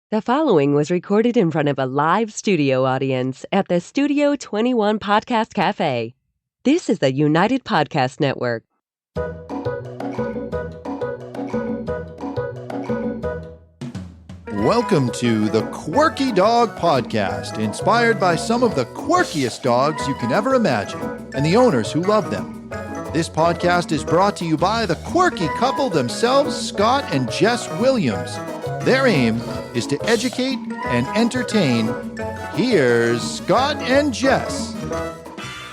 The following was recorded in front of a live studio audience at the Studio 21 Podcast Cafe. This is the United Podcast Network. Welcome to the Quirky Dog Podcast, inspired by some of the quirkiest dogs you can ever imagine and the owners who love them. This podcast is brought to you by the quirky couple themselves, Scott and Jess Williams. Their aim is to educate and entertain. Here's Scott and Jess.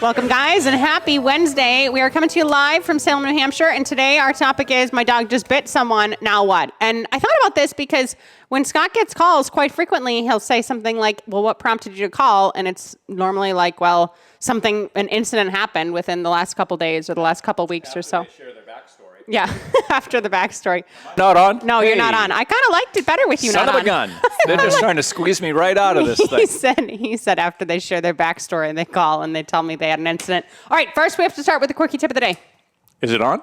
Welcome, guys, and happy Wednesday. We are coming to you live from Salem, New Hampshire, and today our topic is my dog just bit someone, now what? And I thought about this because when Scott gets calls, quite frequently he'll say something like, well, what prompted you to call? And it's normally like, well, an incident happened within the last couple days or the last couple weeks or so. Yeah, after the backstory. Not on? No, You're not on. I kind of liked it better with you Son not of on. a gun. They're just trying to squeeze me right out of this thing. He said after they share their backstory and they call and they tell me they had an incident. All right, first we have to start with the quirky tip of the day. Is it on?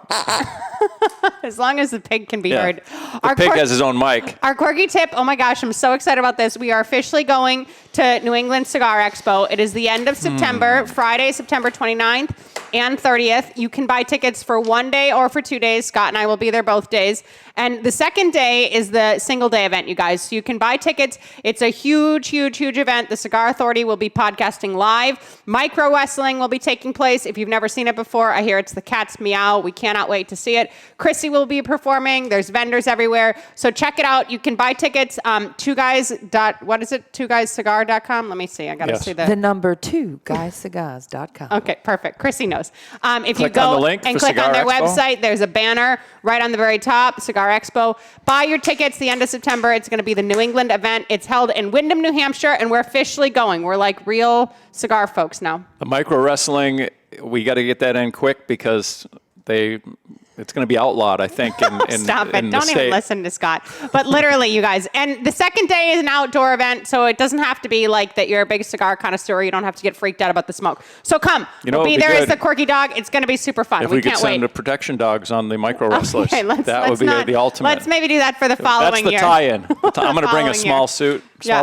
As long as the pig can be heard. The pig has his own mic. Our quirky tip, oh my gosh, I'm so excited about this. We are officially going to New England Cigar Expo. It is the end of September, Friday, September 29th and 30th. You can buy tickets for 1 day or for 2 days. Scott and I will be there both days. And the second day is the single day event, you guys. So you can buy tickets. It's a huge, huge, huge event. The Cigar Authority will be podcasting live. Micro wrestling will be taking place. If you've never seen it before, I hear it's the cat's meow. We cannot wait to see it. Chrissy will be performing. There's vendors everywhere. So check it out. You can buy tickets. twoguyscigar.com. Let me see. I got to see the number 2guyscigars.com. Okay, perfect. Chrissy knows. If Click you go on the link and for click on Cigar their Expo. website, there's a banner right on the very top, Cigar Expo. Buy your tickets the end of September. It's going to be the New England event. It's held in Windham, New Hampshire, and we're officially going. We're like real cigar folks now. The micro wrestling, we got to get that in quick because it's going to be outlawed, I think, in Stop it. in the Don't state. even listen to Scott. But literally, you guys. And the second day is an outdoor event, so it doesn't have to be like that you're a big cigar connoisseur. You don't have to get freaked out about the smoke. So come. We'll be there as the quirky dog. It's going to be super fun. If we could can't send wait. the protection dogs on the micro wrestlers, Okay, that would be the ultimate. Let's maybe do that for the following year. That's the tie-in. I'm going to bring a Following small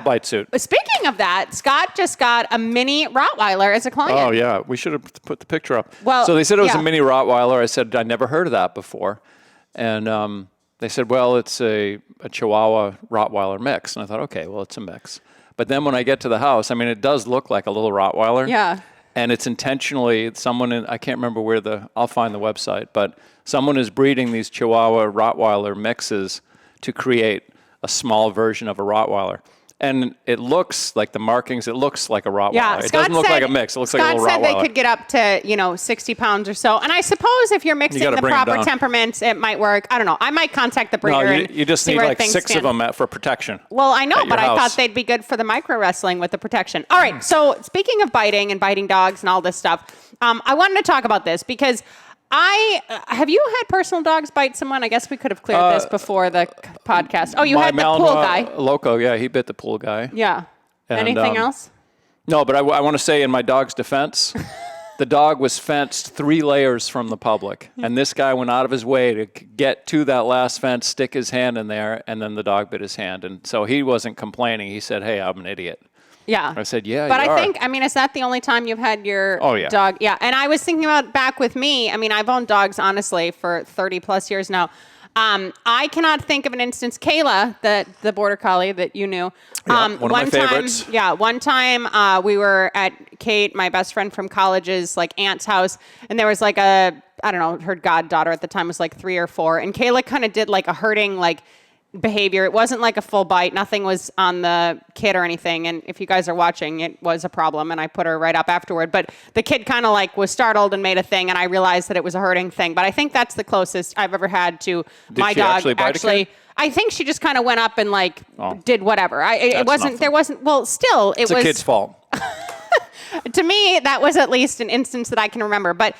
bite suit. Speaking of that, Scott just got a mini Rottweiler as a client. Oh, yeah. We should have put the picture up. Well, so they said it was a mini Rottweiler. I said, I never heard of that before. And they said, well, it's a Chihuahua Rottweiler mix. And I thought, okay, well, it's a mix. But then when I get to the house, I mean, it does look like a little Rottweiler. Yeah. And it's intentionally, I can't remember I'll find the website, but someone is breeding these Chihuahua Rottweiler mixes to create a small version of a Rottweiler. And it looks like the markings, it looks like a Rottweiler. Yeah, it doesn't look like a mix. It looks like a little Rottweiler. Scott said they could get up to, 60 pounds or so. And I suppose if you're mixing the proper temperaments, it might work. I don't know. I might contact the breeder and you just see need where like things 6 stand. of them for protection. Well, I know, but I house. thought they'd be good for the micro wrestling with the protection. All right, so speaking of biting and biting dogs and all this stuff, I wanted to talk about this because have you had personal dogs bite someone? I guess we could have cleared this before the podcast. Oh, you had the pool guy. Loco, yeah, he bit the pool guy. Yeah. And, anything else? No, but I want to say in my dog's defense, the dog was fenced 3 layers from the public. And this guy went out of his way to get to that last fence, stick his hand in there, and then the dog bit his hand. And so he wasn't complaining. He said, hey, I'm an idiot. Yeah. I said, yeah, but you I are. think, is that the only time you've had your dog? Yeah. And I was thinking about back with me. I've owned dogs, honestly, for 30 plus years now. I cannot think of an instance. Kayla, the border collie that you knew. One of my favorites. One time we were at Kate, my best friend from college's aunt's house, and there was her goddaughter at the time was 3 or 4, and Kayla kind of did a hurting behavior. It wasn't like a full bite. Nothing was on the kid or anything. And if you guys are watching, it was a problem. And I put her right up afterward. But the kid kind of was startled and made a thing. And I realized that it was a hurting thing. But I think that's the closest I've ever had to my dog. Actually bite a kid? I think she just kind of went up and did whatever. It wasn't. Nothing. There wasn't. Well, still, It's a kid's fault. To me, that was at least an instance that I can remember. But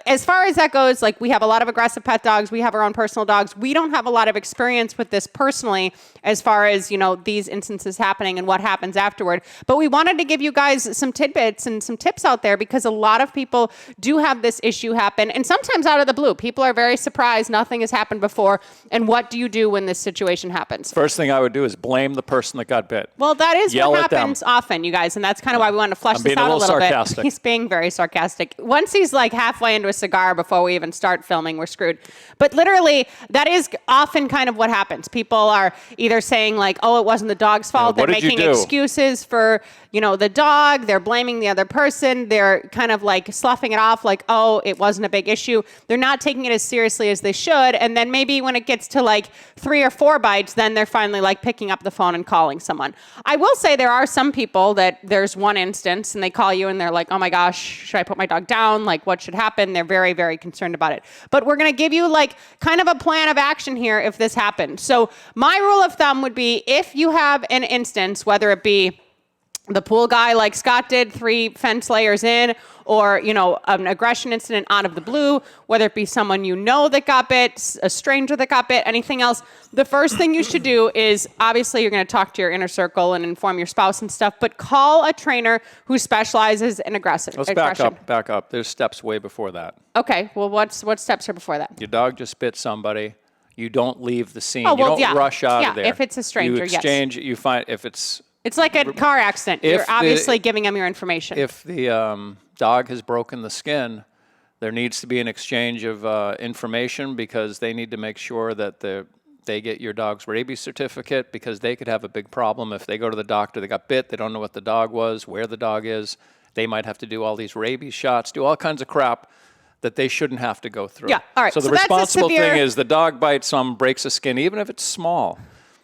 as far as that goes, like we have a lot of aggressive pet dogs. We have our own personal dogs. We don't have a lot of experience with this personally as far as, these instances happening and what happens afterward. But we wanted to give you guys some tidbits and some tips out there because a lot of people do have this issue happen. And sometimes out of the blue, people are very surprised. Nothing has happened before. And what do you do when this situation happens? First thing I would do is blame the person that got bit. Well, that is Yell what at them. happens often, you guys. And that's kind of why we want to flesh this out a little sarcastic. bit. He's being very sarcastic. Once he's like halfway into a cigar before we even start filming, we're screwed. But literally, that is often kind of what happens. People are either saying like, oh, it wasn't the dog's fault. They're making excuses for, the dog. They're blaming the other person. They're kind of like sloughing it off like, oh, it wasn't a big issue. They're not taking it as seriously as they should. And then maybe when it gets to like 3 or 4 bites, then they're finally like picking up the phone and calling someone. I will say there are some people that there's one instance and they call you and they're like, oh my gosh, should I put my dog down? Like what should happen? They're very, very concerned about it. But we're going to give you like kind of a plan of action here if this happens. So my rule of thumb would be if you have an instance, whether it be the pool guy like Scott did 3 fence layers in, or, an aggression incident out of the blue, whether it be someone that got bit, a stranger that got bit, anything else, the first thing you should do is, obviously you're going to talk to your inner circle and inform your spouse and stuff, but call a trainer who specializes in aggression. Let's back up. There's steps way before that. Okay, well, what steps are before that? Your dog just bit somebody. You don't leave the scene. Oh, well, you don't rush out of there. If it's a stranger, you exchange, you find if it's... It's like a car accident. You're obviously giving them your information. If the dog has broken the skin, there needs to be an exchange of information because they need to make sure that they get your dog's rabies certificate because they could have a big problem if they go to the doctor, they got bit, they don't know what the dog was, where the dog is. They might have to do all these rabies shots, do all kinds of crap that they shouldn't have to go through. Yeah, all right. So the responsible thing is the dog bites some, breaks a skin, even if it's small.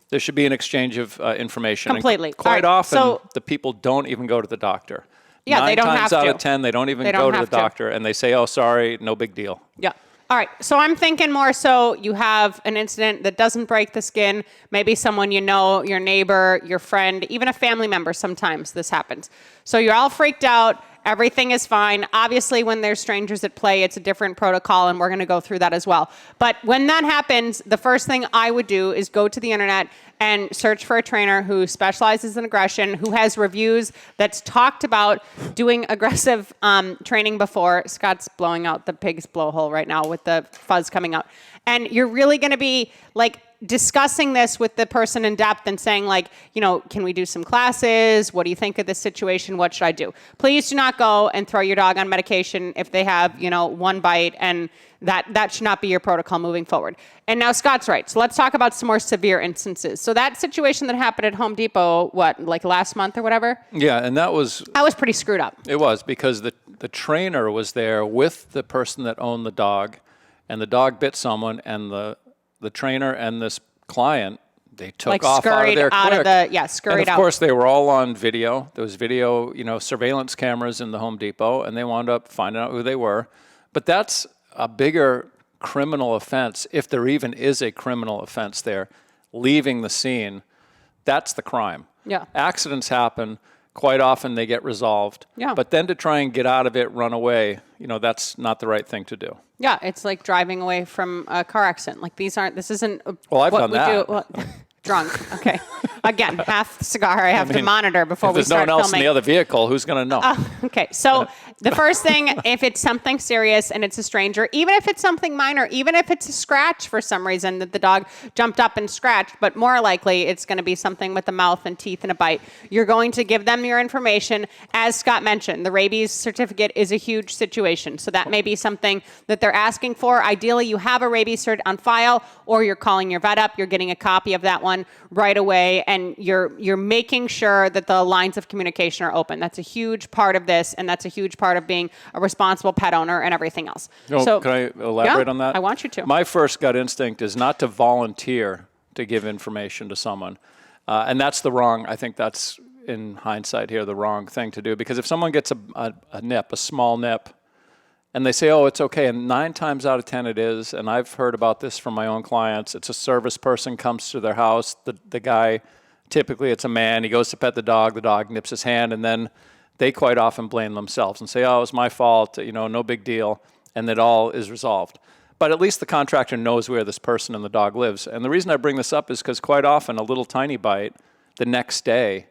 There should be an exchange of information. Completely. And quite often, the people don't even go to the doctor. Yeah, they don't have to. 9 times out of 10, they don't even go to the doctor, and they say, oh, sorry, no big deal. Yeah. All right, so I'm thinking more so you have an incident that doesn't break the skin, maybe someone your neighbor, your friend, even a family member, sometimes this happens. So you're all freaked out. Everything is fine. Obviously, when there's strangers at play, it's a different protocol, and we're going to go through that as well. But when that happens, the first thing I would do is go to the internet and search for a trainer who specializes in aggression, who has reviews that's talked about doing aggressive training before. Scott's blowing out the pig's blowhole right now with the fuzz coming out. And you're really going to be like discussing this with the person in depth and saying like, can we do some classes? What do you think of this situation? What should I do? Please do not go and throw your dog on medication if they have, 1 bite, and that should not be your protocol moving forward. And now Scott's right. So let's talk about some more severe instances. So that situation that happened at Home Depot, like last month or whatever? Yeah, and that was pretty screwed up. It was because the trainer was there with the person that owned the dog, and the dog bit someone, and the trainer and this client, they took off out of there quick. Scurried out. And of out. course, they were all on video. There was video, surveillance cameras in the Home Depot, and they wound up finding out who they were. But that's a bigger criminal offense, if there even is a criminal offense there. Leaving the scene, that's the crime. Yeah. Accidents happen. Quite often they get resolved. Yeah. But then to try and get out of it, run away, that's not the right thing to do. Yeah, it's like driving away from a car accident. Like this isn't well, I've what done we that. do. Well, drunk. Okay. Again, half cigar I have to monitor before we start filming. If there's no one else in the other vehicle, who's going to know? Okay. So the first thing, if it's something serious and it's a stranger, even if it's something minor, even if it's a scratch for some reason that the dog jumped up and scratched, but more likely it's going to be something with the mouth and teeth and a bite, you're going to give them your information. As Scott mentioned, the rabies certificate is a huge situation. So that may be something that they're asking for. Ideally, you have a rabies cert on file, or you're calling your vet up, you're getting a copy of that one right away, and you're making sure that the lines of communication are open. That's a huge part of this, and that's a huge part of being a responsible pet owner and everything else. So, can I elaborate on that? I want you to. My first gut instinct is not to volunteer to give information to someone. And that's I think that's, in hindsight here, the wrong thing to do. Because if someone gets a nip, a small nip, and they say, oh, it's okay, and 9 times out of 10 it is, and I've heard about this from my own clients, it's a service person comes to their house, the guy, typically it's a man, he goes to pet the dog nips his hand, and then they quite often blame themselves and say, oh, it was my fault, no big deal, and that all is resolved. But at least the contractor knows where this person and the dog lives. And the reason I bring this up is because quite often a little tiny bite the next day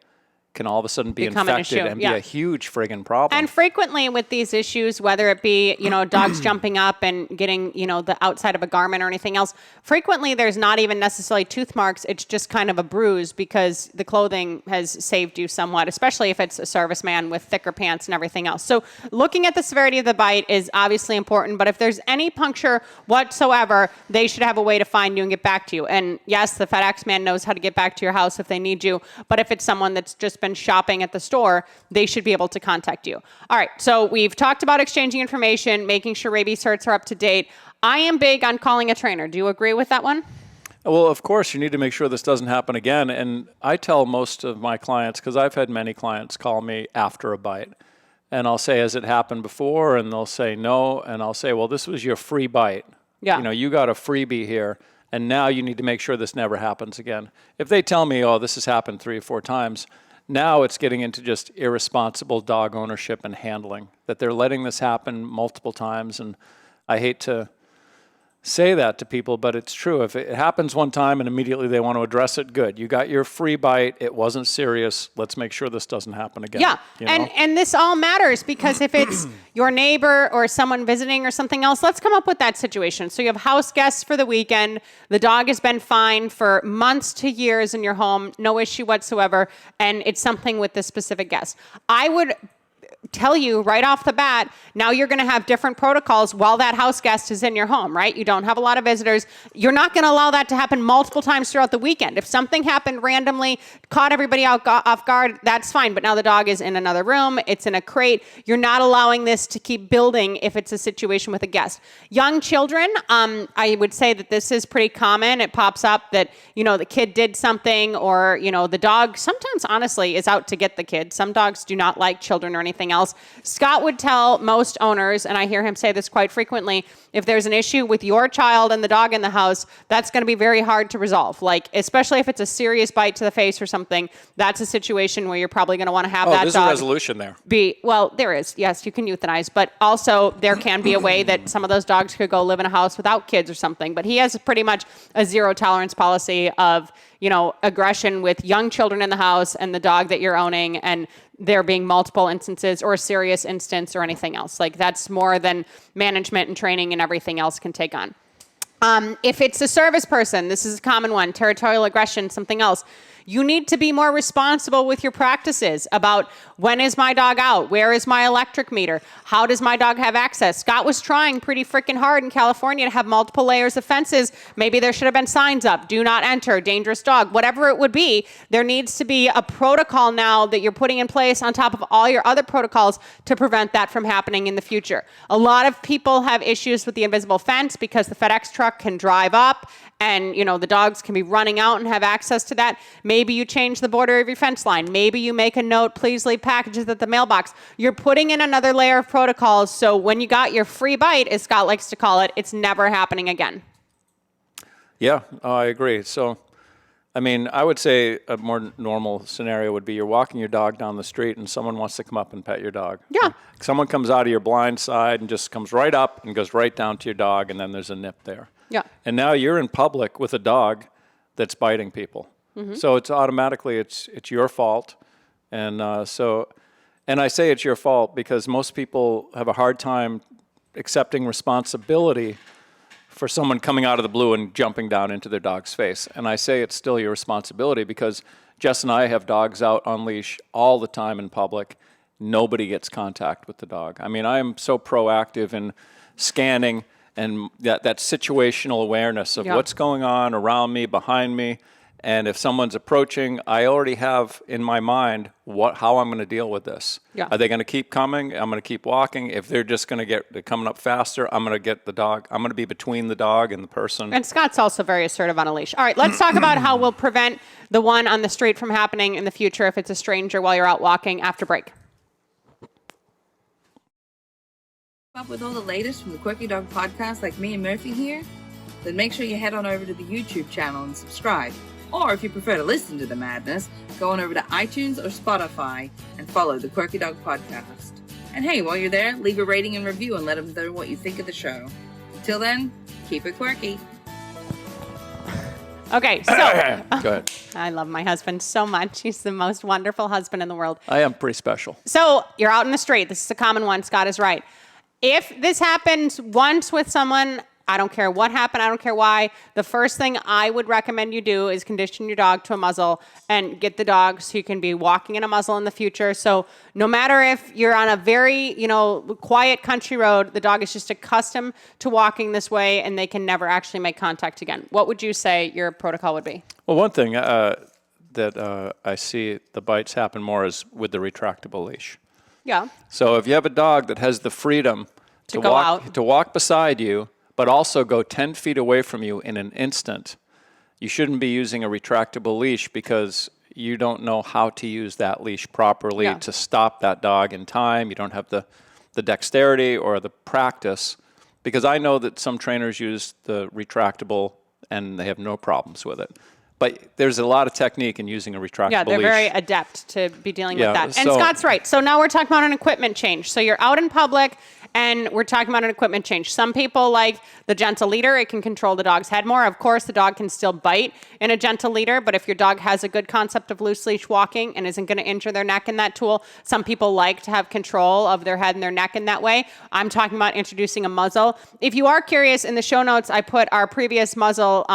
can all of a sudden be Become an infected issue, and yeah. be a huge friggin' problem. And frequently with these issues, whether it be, dogs jumping up and getting, the outside of a garment or anything else, frequently there's not even necessarily tooth marks. It's just kind of a bruise because the clothing has saved you somewhat, especially if it's a serviceman with thicker pants and everything else. So looking at the severity of the bite is obviously important, but if there's any puncture whatsoever, they should have a way to find you and get back to you. And yes, the FedEx man knows how to get back to your house if they need you, but if it's someone that's just been shopping at the store, they should be able to contact you. All right, so we've talked about exchanging information, making sure rabies certs are up to date. I am big on calling a trainer. Do you agree with that one? Well, of course, you need to make sure this doesn't happen again. And I tell most of my clients, because I've had many clients call me after a bite, and I'll say, has it happened before? And they'll say no. And I'll say, well, this was your free bite. Yeah. You got a freebie here. And now you need to make sure this never happens again. If they tell me, oh, this has happened 3 or 4 times, now it's getting into just irresponsible dog ownership and handling, that they're letting this happen multiple times. And I hate to say that to people, but it's true. If it happens one time and immediately they want to address it, good. You got your free bite. It wasn't serious. Let's make sure this doesn't happen again. Yeah, and this all matters because if it's your neighbor or someone visiting or something else, let's come up with that situation. So you have house guests for the weekend. The dog has been fine for months to years in your home, no issue whatsoever, and it's something with this specific guest. I would tell you right off the bat, now you're going to have different protocols while that house guest is in your home, right? You don't have a lot of visitors. You're not going to allow that to happen multiple times throughout the weekend. If something happened randomly, caught everybody off guard, that's fine. But now the dog is in another room. It's in a crate. You're not allowing this to keep building if it's a situation with a guest. Young children, I would say that this is pretty common. It pops up that, the kid did something or, the dog sometimes honestly is out to get the kid. Some dogs do not like children or anything else. Scott would tell most owners, and I hear him say this quite frequently, if there's an issue with your child and the dog in the house, that's going to be very hard to resolve. Like, especially if it's a serious bite to the face or something, that's a situation where you're probably going to want to have that dog. There's a resolution there. There is. Yes, you can euthanize, but also there can be a way that some of those dogs could go live in a house without kids or something. But he has pretty much a zero tolerance policy of, aggression with young children in the house and the dog that you're owning, and there being multiple instances or a serious instance or anything else. Like, that's more than management and training and everything else can take on. If it's a service person, this is a common one, territorial aggression, something else. You need to be more responsible with your practices about when is my dog out? Where is my electric meter? How does my dog have access? Scott was trying pretty freaking hard in California to have multiple layers of fences. Maybe there should have been signs up, do not enter, dangerous dog, whatever it would be. There needs to be a protocol now that you're putting in place on top of all your other protocols to prevent that from happening in the future. A lot of people have issues with the invisible fence because the FedEx truck can drive up and, the dogs can be running out and have access to that. Maybe you change the border of your fence line. Maybe you make a note, please leave packages at the mailbox. You're putting in another layer of protocols, so when you got your free bite, as Scott likes to call it, it's never happening again. Yeah, I agree. So, I would say a more normal scenario would be you're walking your dog down the street and someone wants to come up and pet your dog. Yeah. Someone comes out of your blind side and just comes right up and goes right down to your dog, and then there's a nip there. Yeah. And now you're in public with a dog that's biting people. Mm-hmm. So it's automatically, it's your fault. And and I say it's your fault because most people have a hard time accepting responsibility for someone coming out of the blue and jumping down into their dog's face. And I say it's still your responsibility because Jess and I have dogs out on leash all the time in public. Nobody gets contact with the dog. I am so proactive in scanning and that situational awareness of what's going on around me, behind me. And if someone's approaching, I already have in my mind how I'm going to deal with this. Yeah. Are they going to keep coming? I'm going to keep walking. If they're just going to they're coming up faster, I'm going to get the dog. I'm going to be between the dog and the person. And Scott's also very assertive on a leash. All right, let's talk about how we'll prevent the one on the street from happening in the future if it's a stranger while you're out walking after break. Up with all the latest from the Quirky Dog podcast like me and Murphy here? Then make sure you head on over to the YouTube channel and subscribe. Or if you prefer to listen to the madness, go on over to iTunes or Spotify and follow the Quirky Dog Podcast. And hey, while you're there, leave a rating and review and let them know what you think of the show. Until then, keep it quirky. Okay, so Go ahead. I love my husband so much. He's the most wonderful husband in the world. I am pretty special. So you're out in the street. This is a common one. Scott is right. If this happens once with someone, I don't care what happened. I don't care why. The first thing I would recommend you do is condition your dog to a muzzle and get the dog so you can be walking in a muzzle in the future. So no matter if you're on a very, quiet country road, the dog is just accustomed to walking this way and they can never actually make contact again. What would you say your protocol would be? Well, one thing that I see the bites happen more is with the retractable leash. Yeah. So if you have a dog that has the freedom To go out. to walk beside you, but also go 10 feet away from you in an instant, you shouldn't be using a retractable leash because you don't know how to use that leash properly to stop that dog in time. You don't have the dexterity or the practice, because I know that some trainers use the retractable and they have no problems with it. But there's a lot of technique in using a retractable leash. Yeah, they're very adept to be dealing with that. And so- Scott's right. So now we're talking about an equipment change. So you're out in public and we're talking about an equipment change. Some people like the gentle leader. It can control the dog's head more. Of course, the dog can still bite in a gentle leader, but if your dog has a good concept of loose leash walking and isn't going to injure their neck in that tool, some people like to have control of their head and their neck in that way. I'm talking about introducing a muzzle. If you are curious, in the show notes, I put our previous muzzle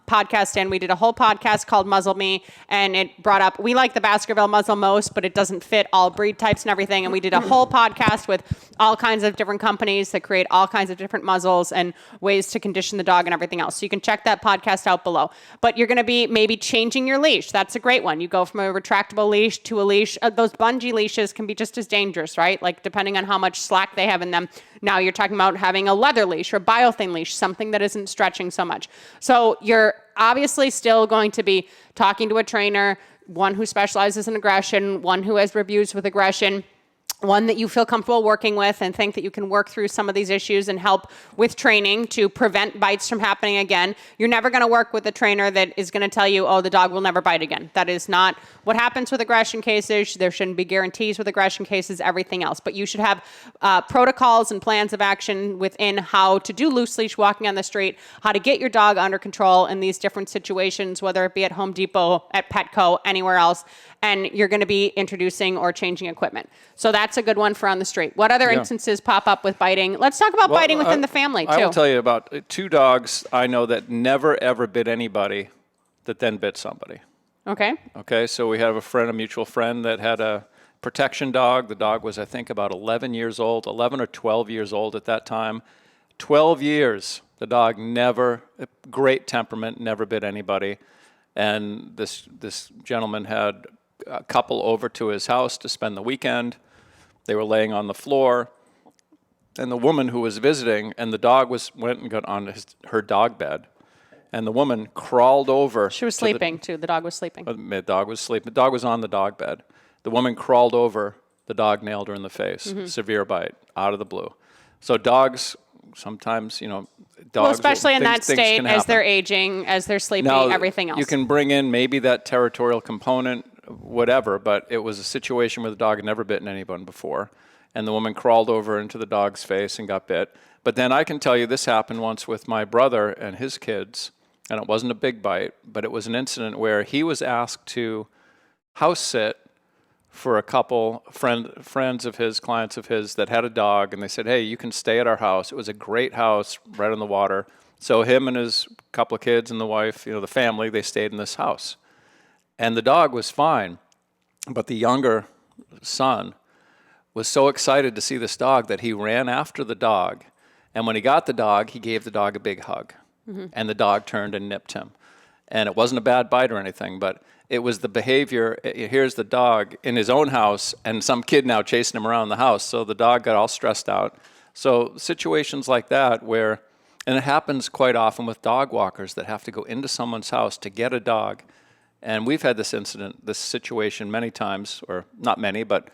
podcast in. We did a whole podcast called Muzzle Me, and it brought up, we like the Baskerville muzzle most, but it doesn't fit all breed types and everything. And we did a whole podcast with all kinds of different companies that create all kinds of different muzzles and ways to condition the dog and everything else. So you can check that podcast out below. But you're going to be maybe changing your leash. That's a great one. You go from a retractable leash to a leash. Those bungee leashes can be just as dangerous, right? Like depending on how much slack they have in them. Now you're talking about having a leather leash or a biothin leash, something that isn't stretching so much. So you're obviously still going to be talking to a trainer, one who specializes in aggression, one who has reviews with aggression, one that you feel comfortable working with and think that you can work through some of these issues and help with training to prevent bites from happening again. You're never going to work with a trainer that is going to tell you, oh, the dog will never bite again. That is not what happens with aggression cases. There shouldn't be guarantees with aggression cases, everything else. But you should have protocols and plans of action within how to do loose leash walking on the street, how to get your dog under control in these different situations, whether it be at Home Depot, at Petco, anywhere else. And you're going to be introducing or changing equipment. So that's a good one for on the street. What other instances pop up with biting? Let's talk about biting within the family, too. I will tell you about 2 dogs I know that never, ever bit anybody that then bit somebody. Okay, so we have a mutual friend that had a protection dog. The dog was, I think, about 11 or 12 years old at that time. 12 years, the dog never, great temperament, never bit anybody. And this gentleman had a couple over to his house to spend the weekend. They were laying on the floor, and the woman who was visiting, and the dog went and got on her dog bed, and the woman crawled over. She was sleeping, too. The dog was sleeping. The dog was sleeping. The dog was on the dog bed. The woman crawled over. The dog nailed her in the face. Severe bite, out of the blue. So dogs, sometimes, dogs... Well, especially in that things state, can as happen. they're aging, as they're sleeping, Now, everything else. You can bring in maybe that territorial component, whatever, but it was a situation where the dog had never bitten anyone before, and the woman crawled over into the dog's face and got bit. But then I can tell you this happened once with my brother and his kids, and it wasn't a big bite, but it was an incident where he was asked to house sit for a couple friends of his, clients of his that had a dog, and they said, hey, you can stay at our house. It was a great house right on the water. So him and his couple of kids and the wife, the family, they stayed in this house. And the dog was fine, but the younger son was so excited to see this dog that he ran after the dog. And when he got the dog, he gave the dog a big hug. And the dog turned and nipped him. And it wasn't a bad bite or anything, but it was the behavior. Here's the dog in his own house and some kid now chasing him around the house. So the dog got all stressed out. So situations like that where, and it happens quite often with dog walkers that have to go into someone's house to get a dog. And we've had this situation many times, or not many, but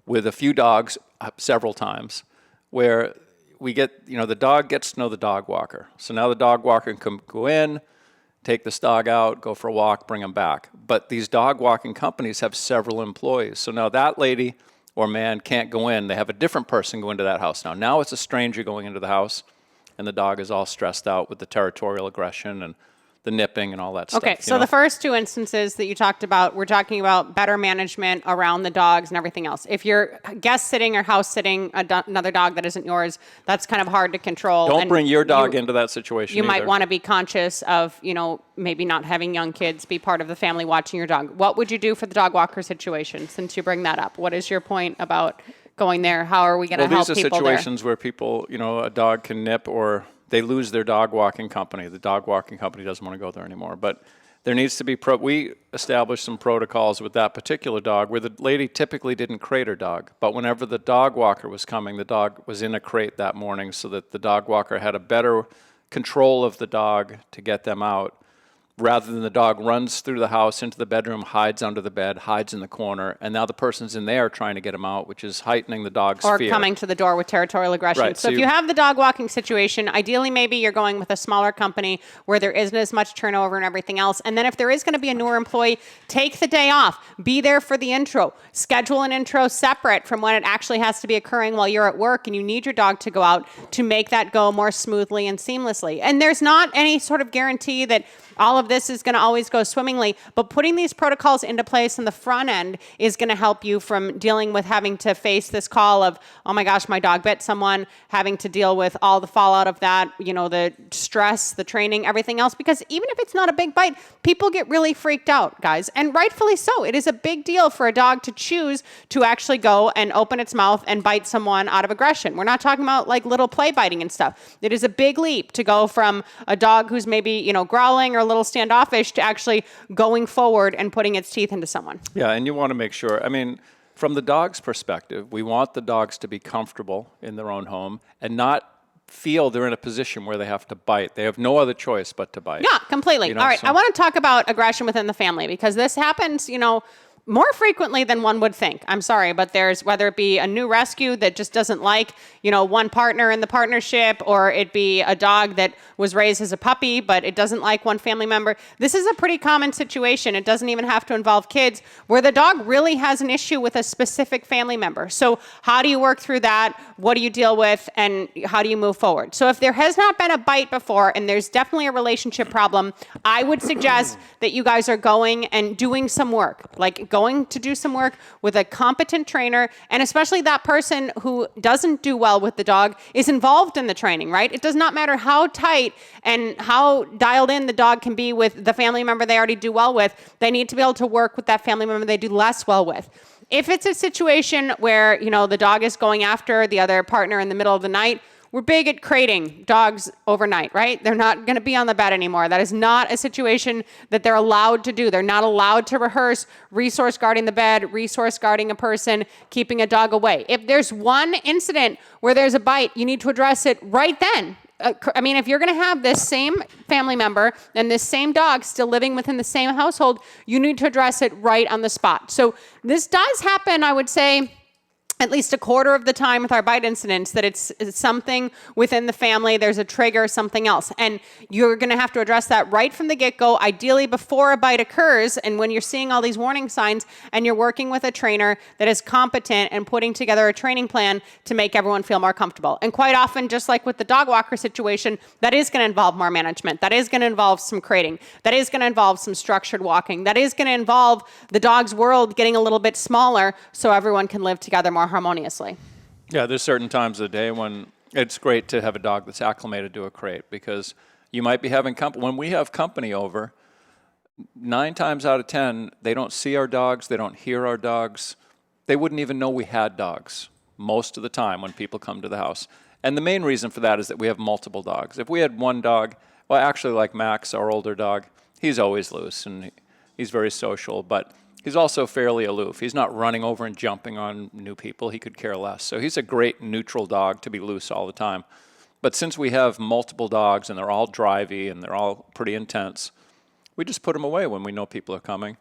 with a few dogs several times, where we get, the dog gets to know the dog walker. So now the dog walker can go in, take this dog out, go for a walk, bring him back. But these dog walking companies have several employees. So now that lady or man can't go in. They have a different person go into that house now. Now it's a stranger going into the house, and the dog is all stressed out with the territorial aggression and the nipping and all that stuff. Okay, so the first two instances that you talked about, we're talking about better management around the dogs and everything else. If you're guest sitting or house sitting another dog that isn't yours, that's kind of hard to control. Don't and bring your dog into that situation You either. might want to be conscious of, maybe not having young kids be part of the family watching your dog. What would you do for the dog walker situation, since you bring that up? What is your point about going there? How are we going to help people there? These are situations where people, a dog can nip or they lose their dog walking company. The dog walking company doesn't want to go there anymore. But there needs to be, we established some protocols with that particular dog where the lady typically didn't crate her dog. But whenever the dog walker was coming, the dog was in a crate that morning so that the dog walker had a better control of the dog to get them out, rather than the dog runs through the house into the bedroom, hides under the bed, hides in the corner, and now the person's in there trying to get him out, which is heightening the dog's fear. Or coming to the door with territorial aggression. Right, so if you have the dog walking situation, ideally maybe you're going with a smaller company where there isn't as much turnover and everything else. And then if there is going to be a newer employee, take the day off. Be there for the intro. Schedule an intro separate from when it actually has to be occurring while you're at work and you need your dog to go out to make that go more smoothly and seamlessly. And there's not any sort of guarantee that all of this is going to always go swimmingly, but putting these protocols into place in the front end is going to help you from dealing with having to face this call of, oh my gosh, my dog bit someone, having to deal with all the fallout of that, the stress, the training, everything else. Because even if it's not a big bite, people get really freaked out, guys, and rightfully so. It is a big deal for a dog to choose to actually go and open its mouth and bite someone out of aggression. We're not talking about like little play biting and stuff. It is a big leap to go from a dog who's maybe, growling or a little standoffish to actually going forward and putting its teeth into someone. Yeah, and you want to make sure, from the dog's perspective, we want the dogs to be comfortable in their own home and not feel they're in a position where they have to bite. They have no other choice but to bite. Yeah, completely. All right, I want to talk about aggression within the family because this happens, more frequently than one would think. I'm sorry, but there's, whether it be a new rescue that just doesn't like, one partner in the partnership, or it be a dog that was raised as a puppy, but it doesn't like one family member. This is a pretty common situation. It doesn't even have to involve kids, where the dog really has an issue with a specific family member. So how do you work through that? What do you deal with? And how do you move forward? So if there has not been a bite before, and there's definitely a relationship problem, I would suggest that you guys are going and doing some work, like going to do some work with a competent trainer, and especially that person who doesn't do well with the dog is involved in the training, right? It does not matter how tight and how dialed in the dog can be with the family member they already do well with. They need to be able to work with that family member they do less well with. If it's a situation where, the dog is going after the other partner in the middle of the night, we're big at crating dogs overnight, right? They're not going to be on the bed anymore. That is not a situation that they're allowed to do. They're not allowed to rehearse resource guarding the bed, resource guarding a person, keeping a dog away. If there's one incident where there's a bite, you need to address it right then. If you're going to have this same family member and this same dog still living within the same household, you need to address it right on the spot. So this does happen, I would say, at least a quarter of the time with our bite incidents, that it's something within the family, there's a trigger, something else. And you're going to have to address that right from the get-go, ideally before a bite occurs. And when you're seeing all these warning signs and you're working with a trainer that is competent and putting together a training plan to make everyone feel more comfortable. And quite often, just like with the dog walker situation, that is going to involve more management. That is going to involve some crating. That is going to involve some structured walking. That is going to involve the dog's world getting a little bit smaller so everyone can live together more harmoniously. Yeah, there's certain times of the day when it's great to have a dog that's acclimated to a crate, because you might be having company. When we have company over, 9 times out of 10, they don't see our dogs, they don't hear our dogs. They wouldn't even know we had dogs most of the time when people come to the house. And the main reason for that is that we have multiple dogs. If we had one dog, well, actually like Max, our older dog, he's always loose and he's very social, but he's also fairly aloof. He's not running over and jumping on new people. He could care less. So he's a great neutral dog to be loose all the time. But since we have multiple dogs and they're all drivey and they're all pretty intense, we just put them away when we know people are coming,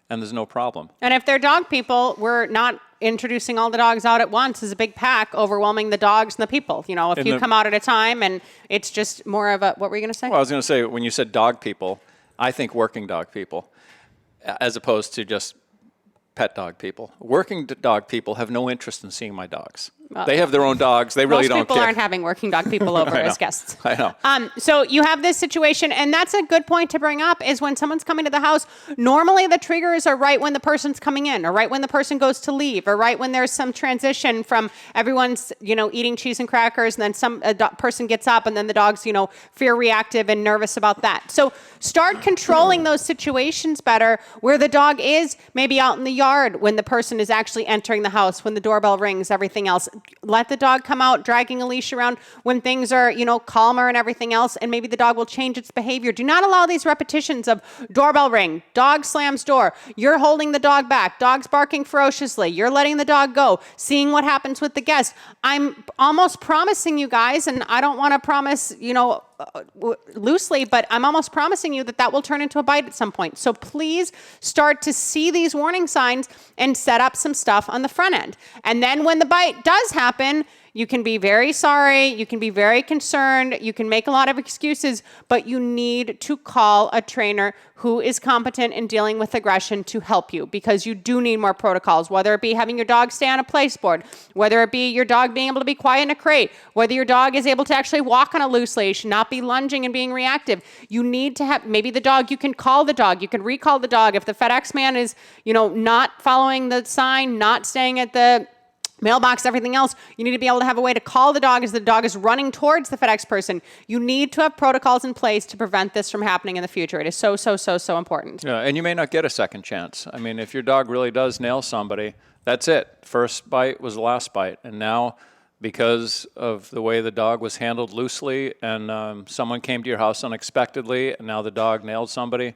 and there's no problem. And if they're dog people, we're not introducing all the dogs out at once as a big pack, overwhelming the dogs and the people. If you come out at a time and it's just more of a, what were you going to say? Well, I was going to say, when you said dog people, I think working dog people, as opposed to just pet dog people. Working dog people have no interest in seeing my dogs. They have their own dogs. They really don't care. Most people aren't having working dog people over as guests. I know. So you have this situation, and that's a good point to bring up, is when someone's coming to the house, normally the triggers are right when the person's coming in, or right when the person goes to leave, or right when there's some transition from everyone's, eating cheese and crackers, and then person gets up, and then the dog's, fear reactive and nervous about that. So start controlling those situations better, where the dog is maybe out in the yard when the person is actually entering the house, when the doorbell rings, everything else. Let the dog come out dragging a leash around when things are, calmer and everything else, and maybe the dog will change its behavior. Do not allow these repetitions of doorbell ring, dog slams door, you're holding the dog back, dog's barking ferociously, you're letting the dog go, seeing what happens with the guest. I'm almost promising you guys, and I don't want to promise, loosely, but I'm almost promising you that will turn into a bite at some point. So please start to see these warning signs and set up some stuff on the front end. And then when the bite does happen, you can be very sorry, you can be very concerned, you can make a lot of excuses, but you need to call a trainer who is competent in dealing with aggression to help you, because you do need more protocols, whether it be having your dog stay on a place board, whether it be your dog being able to be quiet in a crate, whether your dog is able to actually walk on a loose leash, not be lunging and being reactive. You need to have, maybe the dog, you can call the dog, you can recall the dog. If the FedEx man is, not following the sign, not staying at the mailbox, everything else, you need to be able to have a way to call the dog as the dog is running towards the FedEx person. You need to have protocols in place to prevent this from happening in the future. It is so, so, so, so important. Yeah, and you may not get a second chance. I mean, if your dog really does nail somebody, that's it. First bite was the last bite. And now, because of the way the dog was handled loosely and someone came to your house unexpectedly and now the dog nailed somebody,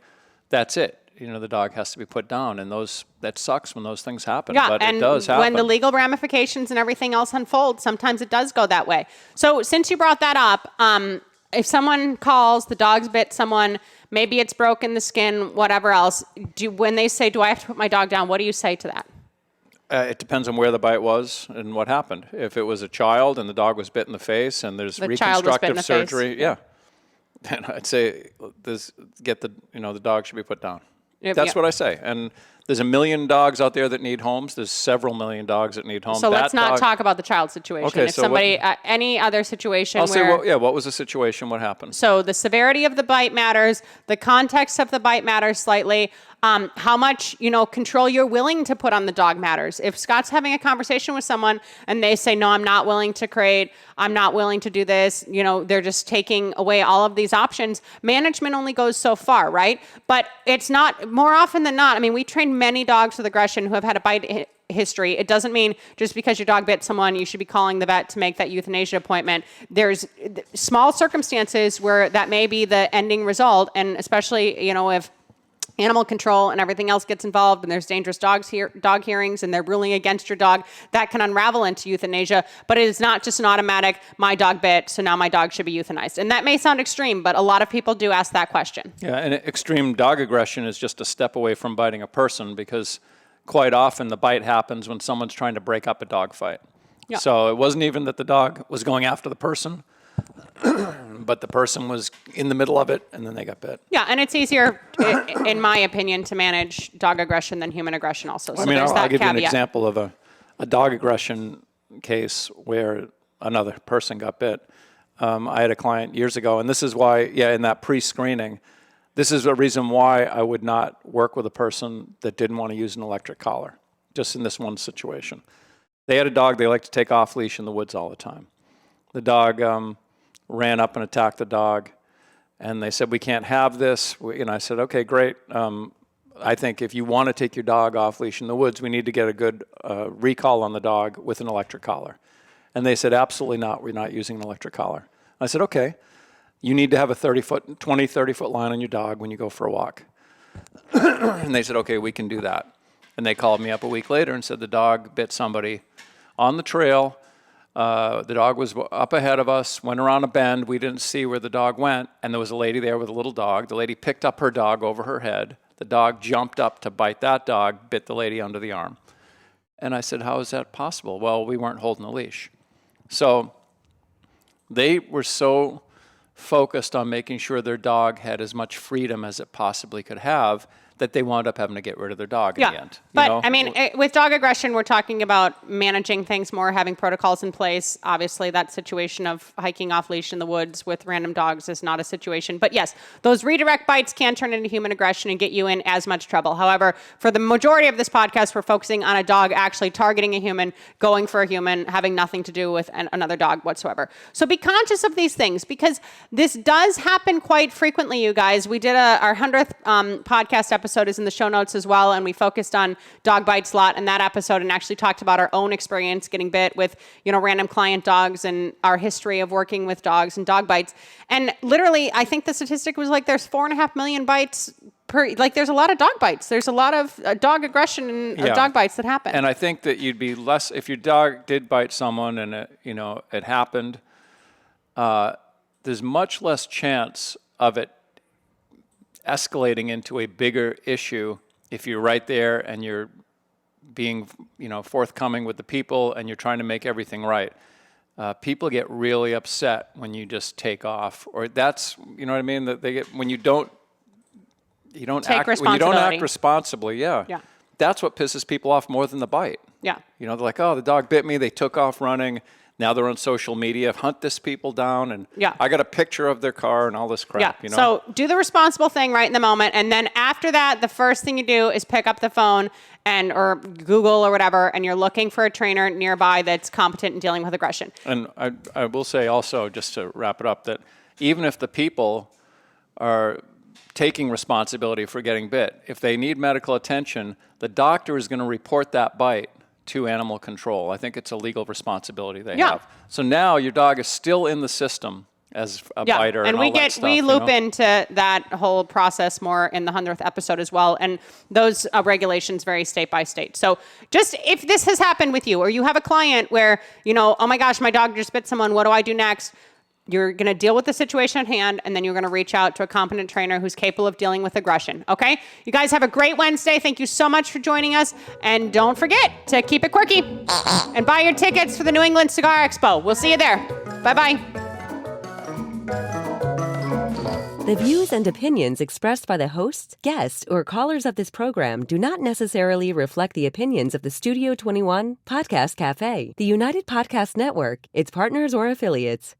that's it. The dog has to be put down, and that sucks when those things happen, but it does happen. When the legal ramifications and everything else unfold, sometimes it does go that way. So since you brought that up, if someone calls, the dog's bit someone, maybe it's broken the skin, whatever else, when they say, do I have to put my dog down, what do you say to that? It depends on where the bite was and what happened. If it was a child and the dog was bit in the face and there's reconstructive surgery, yeah. Then I'd say the dog should be put down. That's what I say. And there's 1 million dogs out there that need homes. There's several million dogs that need homes. So let's not talk about the child situation. Okay, if somebody, any other situation what was the situation? What happened? So the severity of the bite matters. The context of the bite matters slightly. How much, control you're willing to put on the dog matters. If Scott's having a conversation with someone and they say, no, I'm not willing to crate, I'm not willing to do this, they're just taking away all of these options, management only goes so far, right? But it's not, more often than not, we train many dogs with aggression who have had a bite history. It doesn't mean just because your dog bit someone, you should be calling the vet to make that euthanasia appointment. There's small circumstances where that may be the ending result, and especially, if animal control and everything else gets involved and there's dangerous dog hearings and they're ruling against your dog, that can unravel into euthanasia. But it is not just an automatic, my dog bit, so now my dog should be euthanized. And that may sound extreme, but a lot of people do ask that question. Yeah, and extreme dog aggression is just a step away from biting a person, because quite often the bite happens when someone's trying to break up a dog fight. Yeah. So it wasn't even that the dog was going after the person, but the person was in the middle of it, and then they got bit. Yeah, and it's easier, in my opinion, to manage dog aggression than human aggression also. So I'll give you an example of a dog aggression case where another person got bit. I had a client years ago, and this is why, in that pre-screening, this is a reason why I would not work with a person that didn't want to use an electric collar, just in this one situation. They had a dog they liked to take off leash in the woods all the time. The dog ran up and attacked the dog, and they said, we can't have this. I said, okay, great. I think if you want to take your dog off leash in the woods, we need to get a good recall on the dog with an electric collar. And they said, absolutely not. We're not using an electric collar. I said, okay. You need to have a 30-foot line on your dog when you go for a walk. And they said, okay, we can do that. And they called me up a week later and said the dog bit somebody on the trail. The dog was up ahead of us, went around a bend. We didn't see where the dog went, and there was a lady there with a little dog. The lady picked up her dog over her head. The dog jumped up to bite that dog, bit the lady under the arm. And I said, how is that possible? Well, we weren't holding the leash. So they were so focused on making sure their dog had as much freedom as it possibly could have, that they wound up having to get rid of their dog in the end. But I mean, with dog aggression, we're talking about managing things more, having protocols in place. Obviously, that situation of hiking off leash in the woods with random dogs is not a situation. But yes, those redirect bites can turn into human aggression and get you in as much trouble. However, for the majority of this podcast, we're focusing on a dog actually targeting a human, going for a human, having nothing to do with another dog whatsoever. So be conscious of these things, because this does happen quite frequently, you guys. We did our 100th podcast episode is in the show notes as well, and we focused on dog bites a lot in that episode and actually talked about our own experience getting bit with, random client dogs and our history of working with dogs and dog bites. And literally, I think the statistic was like there's 4.5 million bites per, like there's a lot of dog bites. There's a lot of dog aggression and dog bites that happen. And I think that you'd be less, if your dog did bite someone and it happened, there's much less chance of it escalating into a bigger issue if you're right there and you're being, forthcoming with the people and you're trying to make everything right. People get really upset when you just take off, or that's, you know what I mean? That they get when you don't act responsibly. Yeah. That's what pisses people off more than the bite. Yeah. They're like, oh, the dog bit me. They took off running. Now they're on social media, hunt this people down, and I got a picture of their car and all this crap. So do the responsible thing right in the moment, and then after that, the first thing you do is pick up the phone or Google or whatever, and you're looking for a trainer nearby that's competent in dealing with aggression. And I will say also, just to wrap it up, that even if the people are taking responsibility for getting bit, if they need medical attention, the doctor is going to report that bite to animal control. I think it's a legal responsibility they have. So now your dog is still in the system as a biter, and all that stuff, we loop into that whole process more in the 100th episode as well, and those regulations vary state by state. So just if this has happened with you, or you have a client where oh my gosh, my dog just bit someone, what do I do next? You're going to deal with the situation at hand, and then you're going to reach out to a competent trainer who's capable of dealing with aggression, okay? You guys have a great Wednesday. Thank you so much for joining us. And don't forget to keep it quirky and buy your tickets for the New England Cigar Expo. We'll see you there. Bye-bye. The views and opinions expressed by the hosts, guests, or callers of this program do not necessarily reflect the opinions of the Studio 21 Podcast Cafe, the United Podcast Network, its partners, or affiliates.